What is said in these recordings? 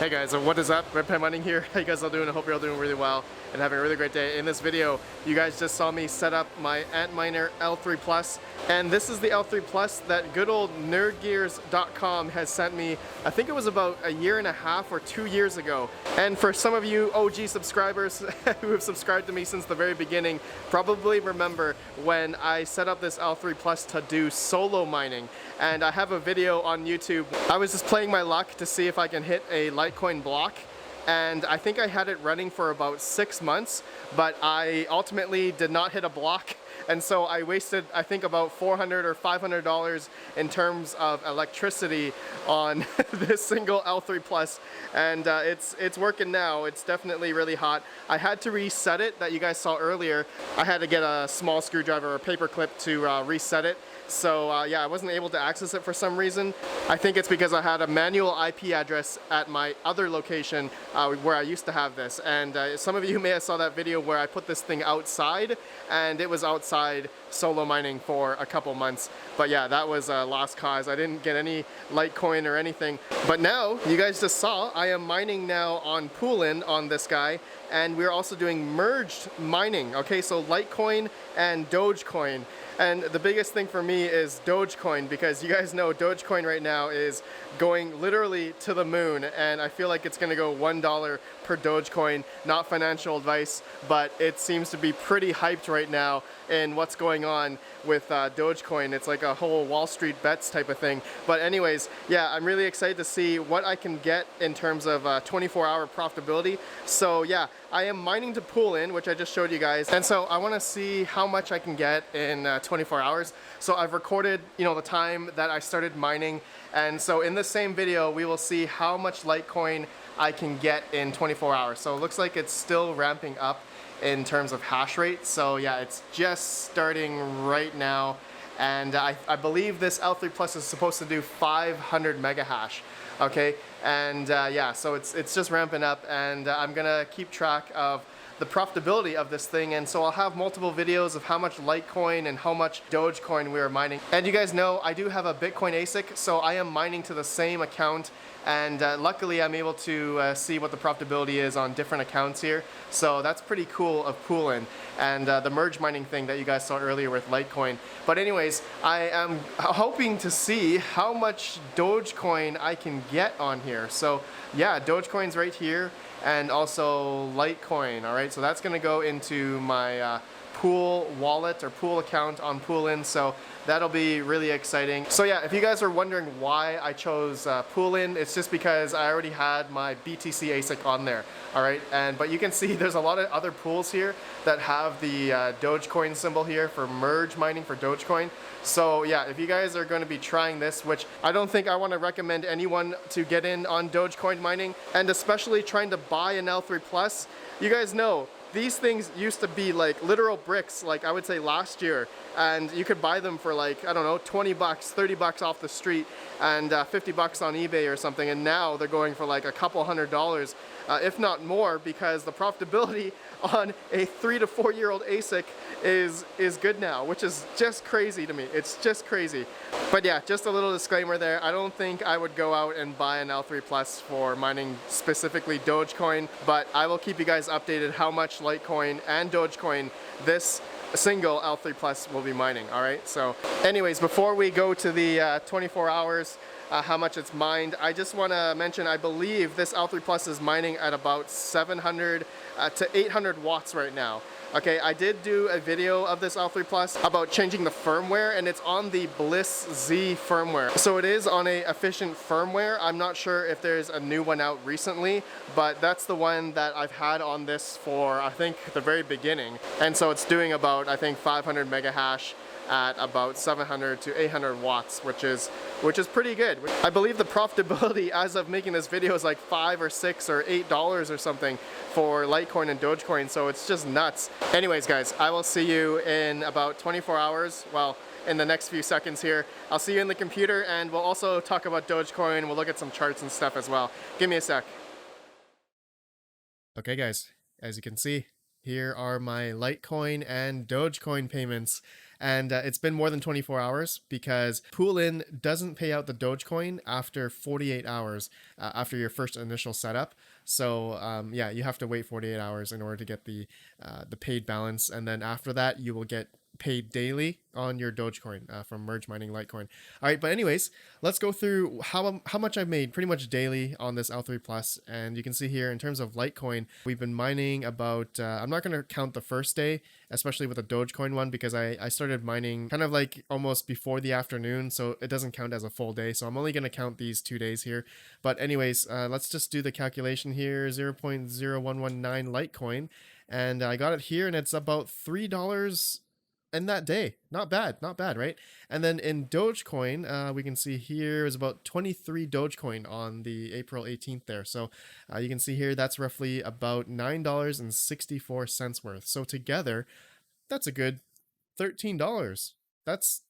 Hey guys, so what is up? RedPandaMining here. How you guys all doing? I hope you're all doing really well and having a really great day. In this video, you guys just saw me set up my Antminer L3 Plus, and this is the L3 Plus that good old nerdgears.com has sent me. I think it was about a year and a half or 2 years ago. And for some of you OG subscribers who have subscribed to me since the very beginning, probably remember when I set up this L3 Plus to do solo mining. And I have a video on YouTube. I was just playing my luck to see if I can hit a Litecoin block, and I think I had it running for about 6 months, but I ultimately did not hit a block, and so I wasted, I think, about $400 or $500 in terms of electricity on this single L3 Plus, and it's working now. It's definitely really hot. I had to reset it, that you guys saw earlier. I had to get a small screwdriver or a paper clip to reset it. So yeah, I wasn't able to access it for some reason. I think it's because I had a manual IP address at my other location where I used to have this. And some of you may have saw that video where I put this thing outside, and it was outside solo mining for a couple months. But yeah, that was a lost cause. I didn't get any Litecoin or anything. But now, you guys just saw, I am mining now on Poolin on this guy, and we're also doing merged mining. Okay, so Litecoin and Dogecoin. And the biggest thing for me is Dogecoin, because you guys know Dogecoin right now is going literally to the moon, and I feel like it's gonna go $1 per Dogecoin. Not financial advice, but it seems to be pretty hyped right now in what's going on with Dogecoin. It's like a whole Wall Street bets type of thing. But anyways, yeah, I'm really excited to see what I can get in terms of 24-hour profitability. So yeah, I am mining to Poolin, which I just showed you guys, and so I want to see how much I can get in 24 hours. So I've recorded, you know, the time that I started mining, and so in this same video we will see how much Litecoin I can get in 24 hours. So it looks like it's still ramping up in terms of hash rate. So yeah, it's just starting right now, and I believe this L3 Plus is supposed to do 500 mega hash. Okay, and yeah, so it's just ramping up, and I'm gonna keep track of the profitability of this thing, and so I'll have multiple videos of how much Litecoin and how much Dogecoin we are mining. And you guys know I do have a Bitcoin ASIC, so I am mining to the same account, and luckily I'm able to see what the profitability is on different accounts here. So that's pretty cool of Poolin and the merge mining thing that you guys saw earlier with Litecoin. But anyways, I am hoping to see how much Dogecoin I can get on here. So yeah, Dogecoin's right here, and also Litecoin. All right, so that's gonna go into my Pool wallet or Pool account on Poolin, so that'll be really exciting. So yeah, if you guys are wondering why I chose Poolin, it's just because I already had my BTC ASIC on there. All right, but you can see there's a lot of other pools here that have the Dogecoin symbol here for merge mining for Dogecoin. So yeah, if you guys are going to be trying this, which I don't think I want to recommend anyone to get in on Dogecoin mining, and especially trying to buy an L3 Plus, you guys know these things used to be like literal bricks, like I would say last year, and you could buy them for like, I don't know, 20 bucks, 30 bucks off the street, and 50 bucks on eBay or something, and now they're going for like a couple $100, if not more, because the profitability on a 3 to 4 year old ASIC is good now, which is just crazy to me. It's just crazy. But yeah, just a little disclaimer there. I don't think I would go out and buy an L3 Plus for mining specifically Dogecoin, but I will keep you guys updated how much Litecoin and Dogecoin this single L3 Plus will be mining. All right, so anyways, before we go to the 24 hours, how much it's mined, I just want to mention I believe this L3 Plus is mining at about 700 to 800 watts right now. Okay, I did do a video of this L3 Plus about changing the firmware, and it's on the Bliss Z firmware. So it is on a efficient firmware. I'm not sure if there's a new one out recently, but that's the one that I've had on this for, I think, the very beginning. And so it's doing about, I think, 500 mega hash at about 700 to 800 watts, which is pretty good. I believe the profitability as of making this video is like $5 or $6 or $8 or something for Litecoin and Dogecoin, so it's just nuts. Anyways guys, I will see you in about 24 hours, well, in the next few seconds here. I'll see you in the computer, and we'll also talk about Dogecoin. We'll look at some charts and stuff as well. Give me a sec. Okay guys, as you can see, Here are my Litecoin and Dogecoin payments. And it's been more than 24 hours because Poolin doesn't pay out the Dogecoin after 48 hours after your first initial setup. So yeah, you have to wait 48 hours in order to get the paid balance. And then after that, you will get paid daily on your Dogecoin from Merge Mining Litecoin. All right, but anyways, let's go through how much I've made pretty much daily on this L3 Plus. And you can see here in terms of Litecoin, we've been mining about, I'm not going to count the first day, especially with the Dogecoin one, because I started mining kind of like almost before the afternoon, so it doesn't count as a full day. So I'm only going to count these 2 days here. But anyways, let's just do the calculation here, 0.0119 Litecoin. And I got it here and it's about $3 in that day. Not bad, right? And then in Dogecoin, we can see here is about 23 Dogecoin on the April 18th there. So you can see here that's roughly about $9.64 worth. So together, that's a good $13. That's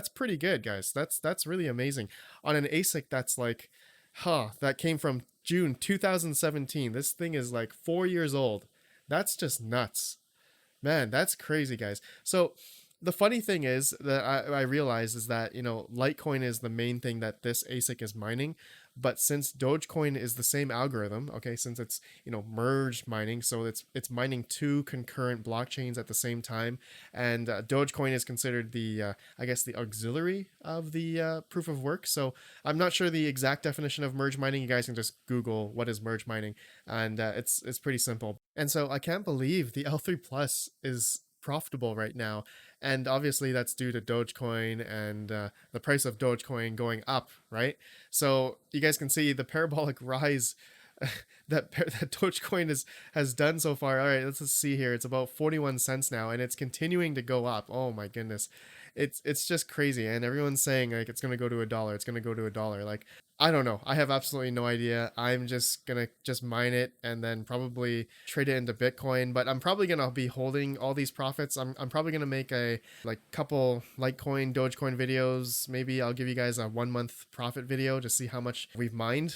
pretty good, guys. That's really amazing. On an ASIC that's like, that came from June 2017. This thing is like 4 years old. That's just nuts. Man, that's crazy, guys. So the funny thing is that I realize is that, you know, Litecoin is the main thing that this ASIC is mining. But since Dogecoin is the same algorithm, okay, since it's, you know, merged mining, so it's mining 2 concurrent blockchains at the same time, and Dogecoin is considered the, I guess, the auxiliary of the proof of work. So I'm not sure the exact definition of merge mining. You guys can just Google what is merge mining, and it's pretty simple. And so I can't believe the L3 Plus is profitable right now, and obviously that's due to Dogecoin and the price of Dogecoin going up, right? So you guys can see the parabolic rise that Dogecoin has done so far. All right, let's just see here. It's about 41 cents now, and it's continuing to go up. Oh my goodness, it's just crazy. And everyone's saying like it's gonna go to $1. It's gonna go to $1. Like, I don't know. I have absolutely no idea. I'm just gonna mine it and then probably trade it into Bitcoin. But I'm probably gonna be holding all these profits. I'm probably gonna make a couple Litecoin, Dogecoin videos. Maybe I'll give you guys a 1 month profit video to see how much we've mined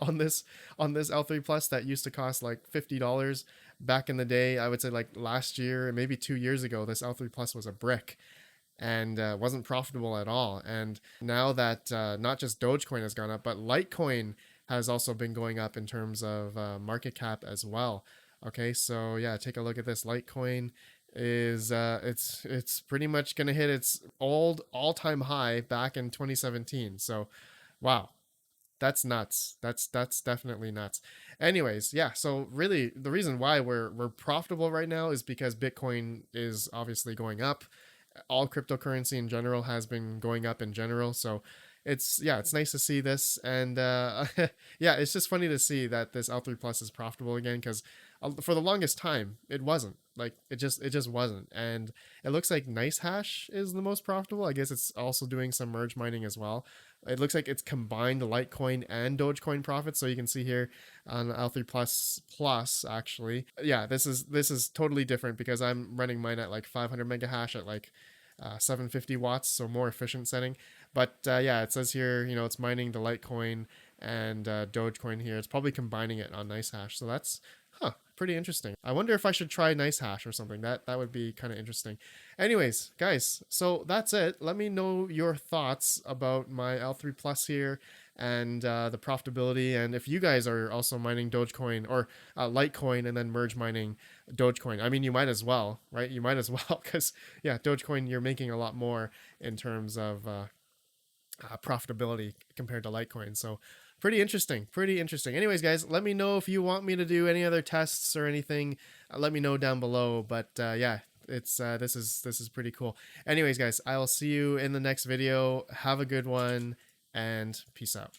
on this L3 Plus that used to cost like $50 back in the day. I would say like last year, maybe 2 years ago, this L3 Plus was a brick and wasn't profitable at all. And now that not just Dogecoin has gone up, but Litecoin has also been going up in terms of market cap as well. Okay, so yeah, take a look at this. Litecoin is it's pretty much gonna hit its all-time high back in 2017. So wow, that's nuts. That's definitely nuts. Anyways, yeah, so really the reason why we're profitable right now is because Bitcoin is obviously going up. All cryptocurrency in general has been going up in general. So it's nice to see this. And yeah, it's just funny to see that this L3 Plus is profitable again, because for the longest time it wasn't. Like it just wasn't. And it looks like NiceHash is the most profitable. I guess it's also doing some merge mining as well. It looks like it's combined Litecoin and Dogecoin profits. So you can see here on L3 Plus actually. Yeah, this is totally different because I'm running mine at like 500 mega hash at like 750 watts, so more efficient setting. But yeah, it says here, you know, it's mining the Litecoin and Dogecoin here. It's probably combining it on NiceHash. So that's pretty interesting. I wonder if I should try NiceHash or something. That would be kind of interesting. Anyways, guys, so that's it. Let me know your thoughts about my L3 Plus here and the profitability, and if you guys are also mining Dogecoin or Litecoin and then merge mining Dogecoin. I mean, you might as well, right? You might as well, because yeah, Dogecoin, you're making a lot more in terms of profitability compared to Litecoin. So pretty interesting. Anyways, guys, let me know if you want me to do any other tests or anything. Let me know down below. But yeah, it's this is pretty cool. Anyways, guys, I'll see you in the next video. Have a good one and peace out.